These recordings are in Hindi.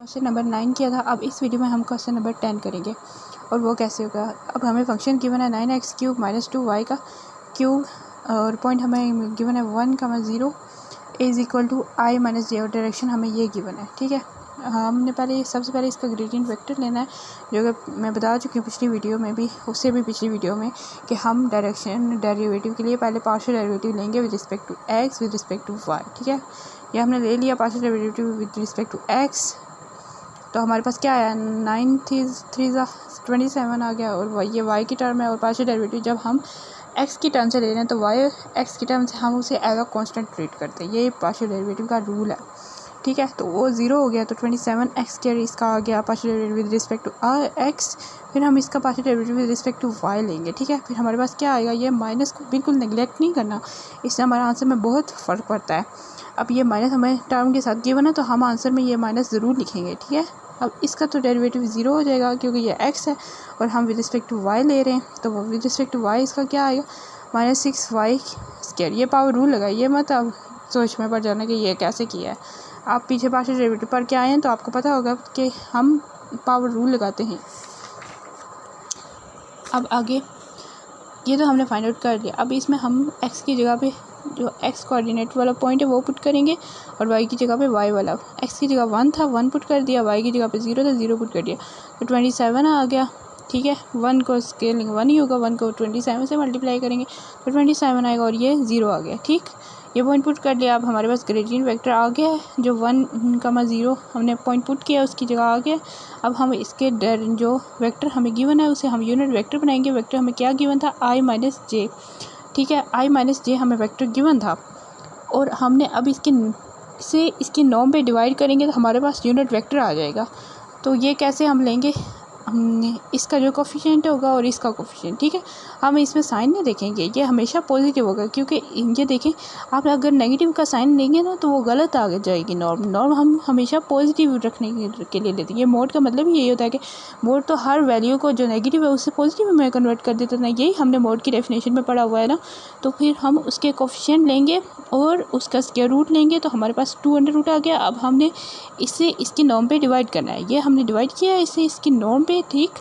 क्वेश्चन नंबर 9 किया था। अब इस वीडियो में हम क्वेश्चन नंबर 10 करेंगे और वो कैसे होगा। अब हमें फंक्शन गिवन है 9x³ - 2y का क्यूब और पॉइंट हमें गिवन है 1,0 is equal to i - j और डायरेक्शन हमें ये गिवन है। ठीक है, हमने सबसे पहले इसका ग्रेडियंट वेक्टर लेना है, जो कि मैं बता चुकी हूँ पिछली वीडियो में भी, उससे भी पिछली वीडियो में, कि हम डायरेक्शन डेरिवेटिव के लिए पहले पार्शियल डेरिवेटिव लेंगे with respect to x with respect to y। ठीक है, ये हमने ले लिया partial derivative with respect to x, तो हमारे पास क्या आया 9 3 27 आ गया, और ये y की टर्म है। और पार्शियल डेरिवेटिव जब हम x की टर्म से ले रहे हैं तो y x की टर्म से हम उसे एज अ कांस्टेंट ट्रीट करते हैं, ये पार्शियल डेरिवेटिव का रूल है। ठीक है, तो वो 0 हो गया, तो 27x² इसका आ गया partial derivative with respect to x। फिर हम इसका partial derivative with respect to y लेंगे। ठीक है, फिर हमारे पास क्या आएगा, ये माइनस को बिल्कुल नेगलेक्ट नहीं करना, इससे हमारे आंसर में बहुत फ़र्क पड़ता है। अब ये माइनस हमें टर्म के साथ गिवन है, तो हम आंसर में ये माइनस ज़रूर लिखेंगे। ठीक है, अब इसका तो डेरिवेटिव 0 हो जाएगा क्योंकि ये x है और हम विद रिस्पेक्ट टू y ले रहे हैं, तो वो विद रिस्पेक्ट टू y इसका क्या आएगा -6y²। ये पावर रूल लगाइए मत अब सोच में पड़ जाना कि ये कैसे किया है। आप पीछे पार्शियल डेरिवेटिव पढ़ के आए हैं तो आपको पता होगा कि हम पावर रूल लगाते हैं। अब आगे ये तो हमने फाइंड आउट कर लिया। अब इसमें हम x की जगह पे जो x कोऑर्डिनेट वाला पॉइंट है वो पुट करेंगे, और y की जगह पे y वाला। x की जगह 1 था, 1 पुट कर दिया, y की जगह पे 0 था, 0 पुट कर दिया, तो 27 आ गया। ठीक है, 1 को स्केलिंग 1 ही होगा, 1 को 27 से मल्टीप्लाई करेंगे तो 27 आएगा, और ये 0 आ गया। ठीक, ये पॉइंट पुट कर लिया। अब हमारे पास ग्रेडियंट वेक्टर आ गया है, जो 1,0 हमने पॉइंट पुट किया उसकी जगह आ गया। अब हम इसके जो वेक्टर हमें गिवन है उसे हम यूनिट वेक्टर बनाएंगे। वेक्टर हमें क्या गिवन था, i - j। ठीक है, i - j हमें वेक्टर गिवन था, और हमने अब इसकी नॉर्म पे डिवाइड करेंगे तो हमारे पास यूनिट वेक्टर आ जाएगा। तो ये कैसे हम लेंगे, इसका जो कोफिशिएंट होगा और इसका कोफिशिएंट। ठीक है, हम इसमें साइन नहीं देखेंगे, ये हमेशा पॉजिटिव होगा, क्योंकि ये देखें आप अगर नेगेटिव का साइन लेंगे ना तो वो गलत आ जाएगी। नॉर्म हम हमेशा पॉजिटिव रखने के लिए लेते हैं। ये मोड का मतलब यही होता है कि मोड तो हर वैल्यू को जो नेगेटिव है उससे पॉजिटिव में कन्वर्ट कर देता है, यही हमने मोड की डेफिनेशन में पढ़ा हुआ है ना। तो फिर हम उसके कोफिशिएंट लेंगे और उसका स्क्वायर रूट लेंगे, तो हमारे पास 2√रूट आ गया। अब हमने इससे इसकी नॉर्म पे डिवाइड करना है, ये हमने डिवाइड किया है इससे इसकी नॉर्म पे। ठीक,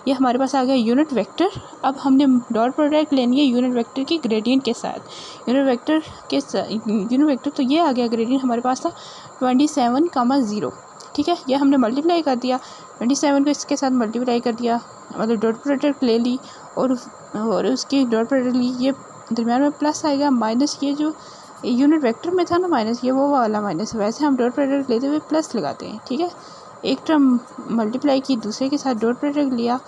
ये हमारे पास आ गया यूनिट वेक्टर। अब हमने डॉट प्रोडक्ट लेनी है यूनिट वेक्टर की ग्रेडियंट के साथ। यूनिट वेक्टर तो ये आ गया, ग्रेडियंट हमारे पास था 27,0। ठीक है, ये हमने मल्टीप्लाई कर दिया, 27 को इसके साथ मल्टीप्लाई कर दिया, मतलब डॉट प्रोडक्ट ले ली और उसकी डॉट प्रोडक्ट ली। ये दरम्यान में प्लस आएगा, माइनस ये जो यूनिट वेक्टर में था ना माइनस, ये वो वाला माइनस, वैसे हम डॉट प्रोडक्ट लेते हुए प्लस लगाते हैं। ठीक है, एक टर्म मल्टीप्लाई की, दूसरे के साथ डॉट प्रोडक्ट लिया,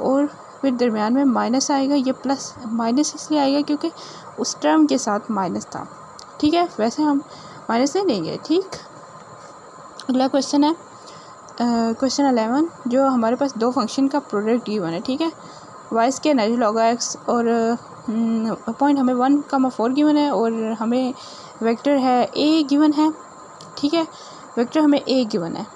और फिर दरम्यान में माइनस आएगा। ये प्लस माइनस इसलिए आएगा क्योंकि उस टर्म के साथ माइनस था। ठीक है, वैसे हम माइनस नहीं लेंगे। ठीक, अगला क्वेश्चन है क्वेश्चन 11, जो हमारे पास दो फंक्शन का प्रोडक्ट गिवन है। ठीक है, y² नेचुरल लॉग x, और पॉइंट हमें 1,4 गिवन है, और हमें वेक्टर है a गिवन है। ठीक है, वेक्टर हमें a गिवन है।